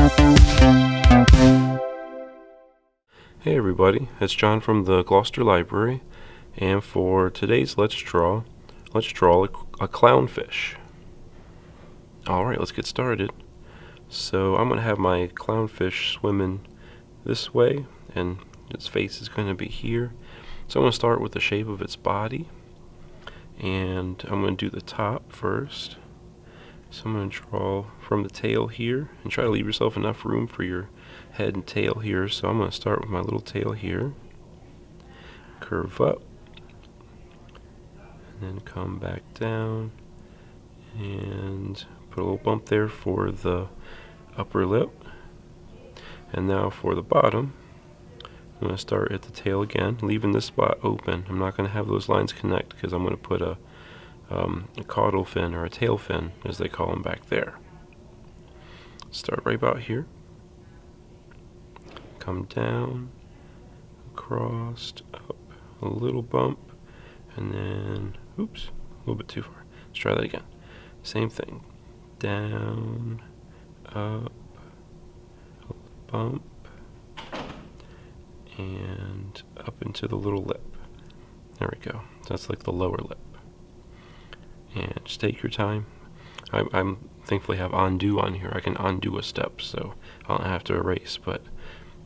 Hey everybody, it's John from the Gloucester Library, and for today's Let's Draw a clownfish. Alright, let's get started. So I'm going to have my clownfish swimming this way, and its face is going to be here. So I'm going to start with the shape of its body, and I'm going to do the top first. So I'm going to draw from the tail here, and try to leave yourself enough room for your head and tail here. So I'm going to start with my little tail here, curve up, and then come back down, and put a little bump there for the upper lip. And now for the bottom, I'm going to start at the tail again, leaving this spot open. I'm not going to have those lines connect because I'm going to put a caudal fin, or a tail fin as they call them back there. Start right about here, come down, across, up, a little bump, and then, oops, a little bit too far. Let's try that again. Same thing, down, up, a bump, and up into the little lip. There we go. That's like the lower lip. And just take your time. I'm thankfully have undo on here. I can undo a step, so I don't have to erase. But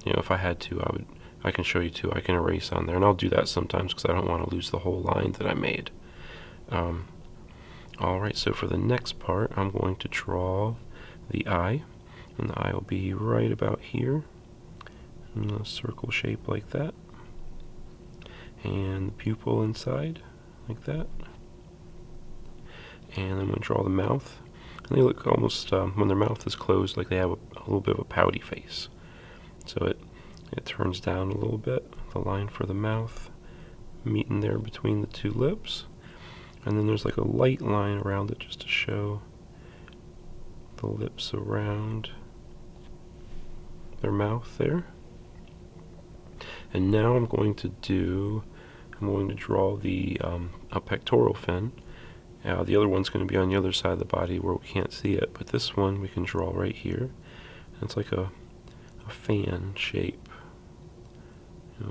you know, if I had to, I can show you too. I can erase on there, and I'll do that sometimes because I don't want to lose the whole line that I made. All right. So for the next part, I'm going to draw the eye, and the eye will be right about here, in a circle shape like that, and the pupil inside like that. And I'm going to draw the mouth, and they look almost, when their mouth is closed, like they have a little bit of a pouty face. So it turns down a little bit, the line for the mouth, meeting there between the two lips. And then there's like a light line around it just to show the lips around their mouth there. And now I'm going to draw the a pectoral fin. The other one's going to be on the other side of the body where we can't see it, but this one we can draw right here. And it's like a fan shape,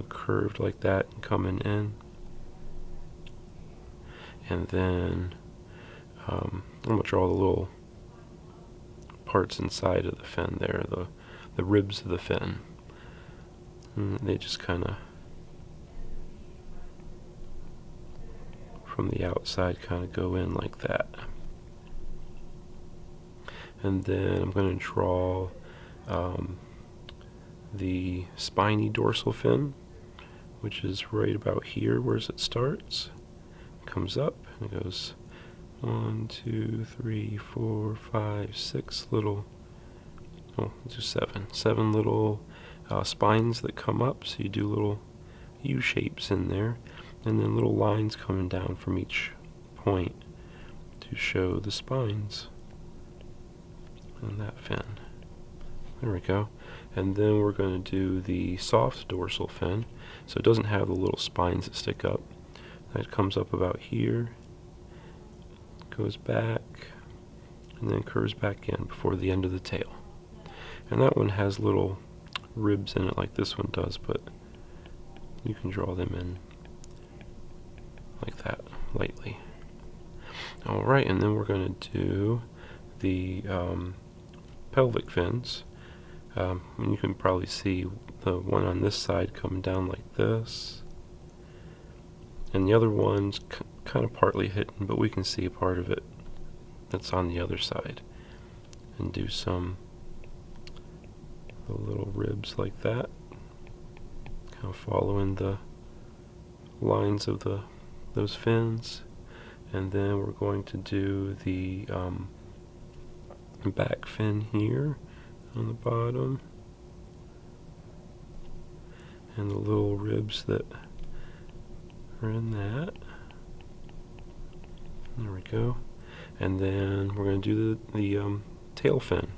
curved like that and coming in. And then I'm going to draw the little parts inside of the fin there, the ribs of the fin. And they just kind of, from the outside, kind of go in like that. And then I'm going to draw the spiny dorsal fin, which is right about here where it starts. Comes up and it goes 1, 2, 3, 4, 5, 6 little, oh, let's do 7 little spines that come up. So you do little U shapes in there, and then little lines coming down from each point to show the spines on that fin. There we go. And then we're going to do the soft dorsal fin, so it doesn't have the little spines that stick up. That comes up about here, goes back, and then curves back in before the end of the tail. And that one has little ribs in it like this one does, but you can draw them in like that, lightly. Alright, and then we're going to do the pelvic fins. And you can probably see the one on this side coming down like this, and the other one's kind of partly hidden, but we can see a part of it that's on the other side. And do the little ribs like that, kind of following the lines of those fins. And then we're going to do the back fin here on the bottom, and the little ribs that are in that. There we go. And then we're going to do the tail fin,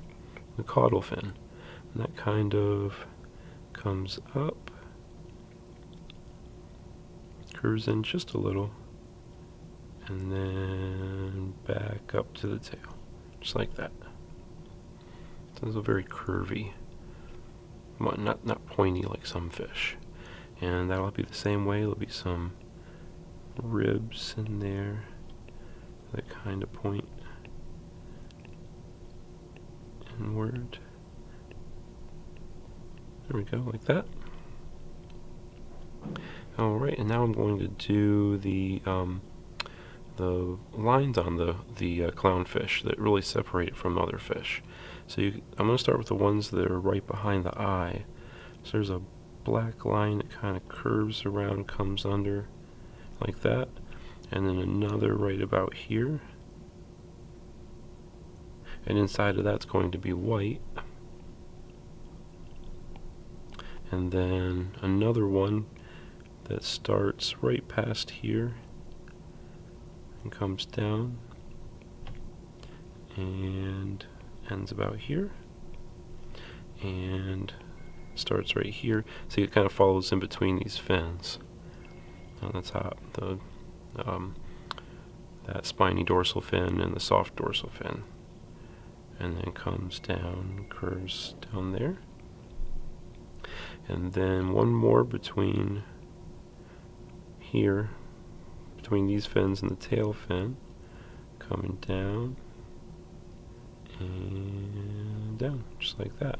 the caudal fin. And that kind of comes up, curves in just a little, and then back up to the tail, just like that. It's a very curvy, well, not pointy like some fish. And that'll be the same way. There'll be some ribs in there that kind of point inward. There we go, like that. Alright, and now I'm going to do the lines on the clownfish that really separate it from other fish. So I'm going to start with the ones that are right behind the eye. So there's a black line that kind of curves around, comes under like that, and then another right about here, and inside of that's going to be white, and then another one that starts right past here and comes down and ends about here and starts right here. So it kind of follows in between these fins on the top, that spiny dorsal fin and the soft dorsal fin, and then comes down, curves down there, and then one more between here, between these fins and the tail fin, coming down and down, just like that.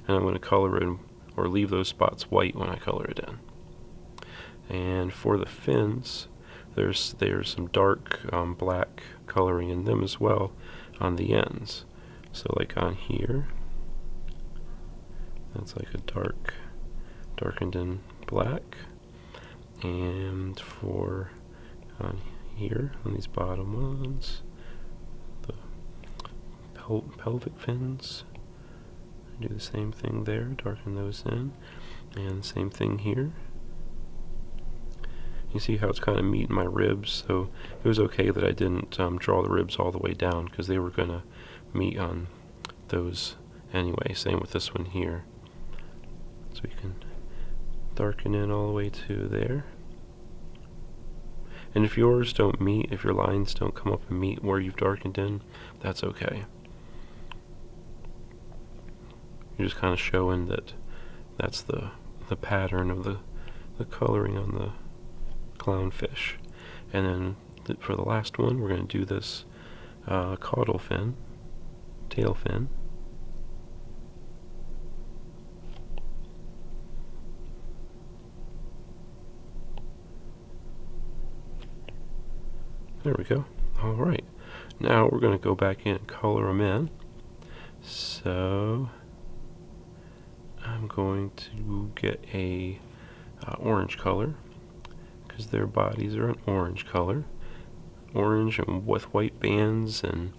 And I'm going to color it, or leave those spots white when I color it in. And for the fins, there's some dark black coloring in them as well on the ends. So like on here, that's like a darkened in black. And for on here, on these bottom ones, the pelvic fins, I do the same thing there, darken those in, and the same thing here. You see how it's kind of meeting my ribs, so it was okay that I didn't draw the ribs all the way down, because they were going to meet on those anyway. Same with this one here. So you can darken in all the way to there. And if yours don't meet, if your lines don't come up and meet where you've darkened in, that's okay. You're just kind of showing that that's the pattern of the coloring on the clownfish. And then for the last one, we're going to do this caudal fin, tail fin. There we go. Alright, now we're going to go back in and color them in. So I'm going to get a orange color, because their bodies are an orange color. Orange and with white bands and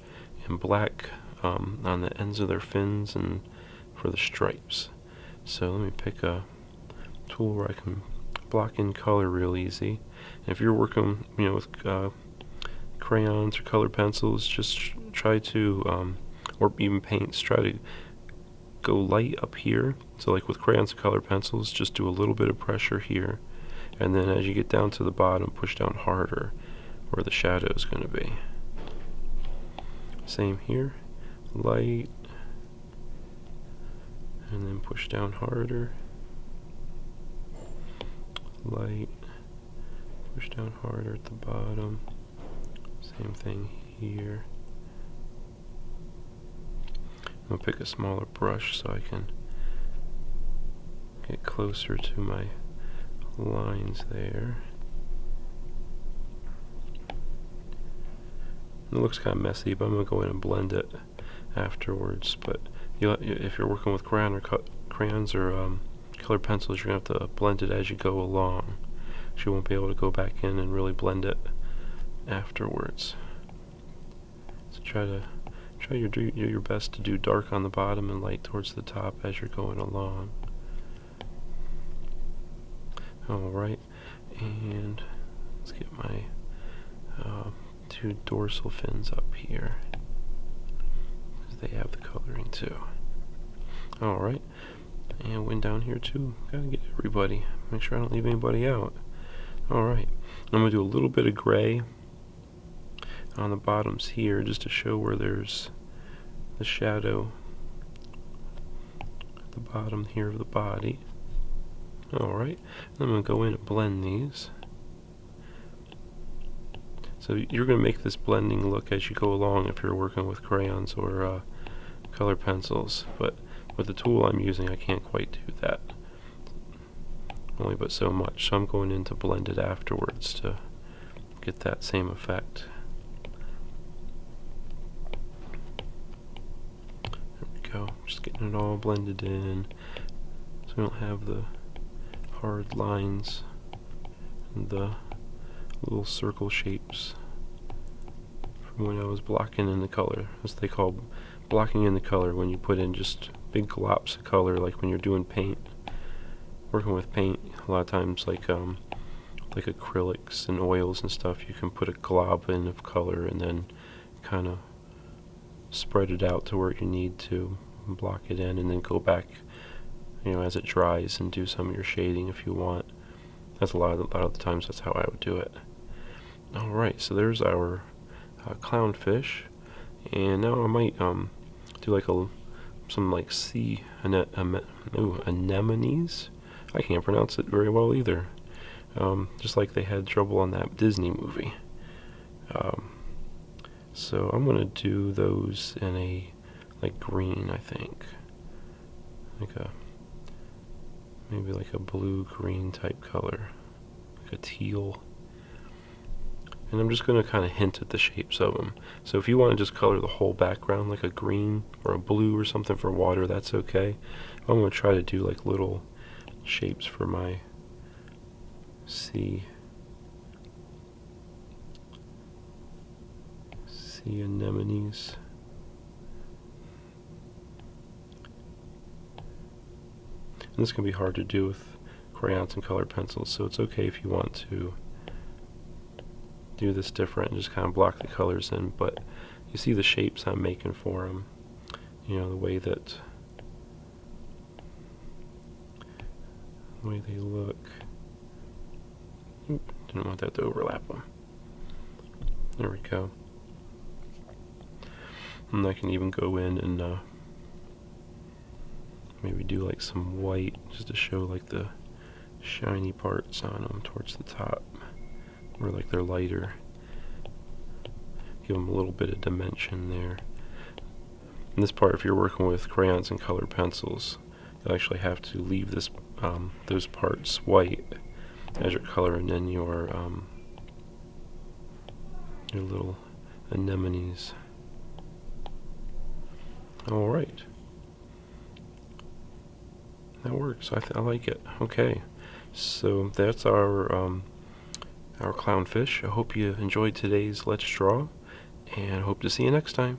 black on the ends of their fins and for the stripes. So let me pick a tool where I can block in color real easy. And if you're working, with crayons or colored pencils, just try to, or even paints, try to go light up here. So like with crayons and colored pencils, just do a little bit of pressure here, and then as you get down to the bottom, push down harder where the shadow is going to be. Same here, light, and then push down harder, light, push down harder at the bottom. Same thing here. I'm going to pick a smaller brush so I can get closer to my lines there. It looks kind of messy, but I'm going to go in and blend it afterwards. But if you're working with crayons or colored pencils, you're going to have to blend it as you go along. You won't be able to go back in and really blend it afterwards. So try your best to do dark on the bottom and light towards the top as you're going along. Alright, and let's get my two dorsal fins up here, because they have the coloring too. Alright, and one down here too. Gotta get everybody, make sure I don't leave anybody out. Alright, I'm going to do a little bit of gray on the bottoms here, just to show where there's the shadow the bottom here of the body. Alright, I'm going to go in and blend these. So you're going to make this blending look as you go along if you're working with crayons or color pencils, but with the tool I'm using I can't quite do that. Only but so much, so I'm going in to blend it afterwards to get that same effect. There we go, just getting it all blended in so we don't have the hard lines and the little circle shapes from when I was blocking in the color. That's what they call blocking in the color, when you put in just big globs of color, like when you're doing paint. Working with paint, a lot of times like acrylics and oils and stuff, you can put a glob in of color and then kind of spread it out to where you need to, block it in, and then go back, as it dries and do some of your shading if you want. That's a lot of the times that's how I would do it. Alright, so there's our clownfish, and now I might do like some like sea anemones. I can't pronounce it very well either. Just like they had trouble on that Disney movie. So I'm gonna do those in a like green, I think, maybe like a blue-green type color, like a teal. And I'm just going to kind of hint at the shapes of them. So if you want to just color the whole background like a green or a blue or something for water, that's okay. I'm going to try to do like little shapes for my sea anemones. And this can be hard to do with crayons and colored pencils, so it's okay if you want to do this different and just kind of block the colors in, but you see the shapes I'm making for them, the way they look. Oop, didn't want that to overlap them. There we go. And I can even go in and maybe do like some white just to show like the shiny parts on them towards the top, where like they're lighter. Give them a little bit of dimension there. In this part, if you're working with crayons and colored pencils, you'll actually have to leave this those parts white as your color, and then your little anemones. All right. That works. I like it. Okay, so that's our clownfish. I hope you enjoyed today's Let's Draw, and hope to see you next time.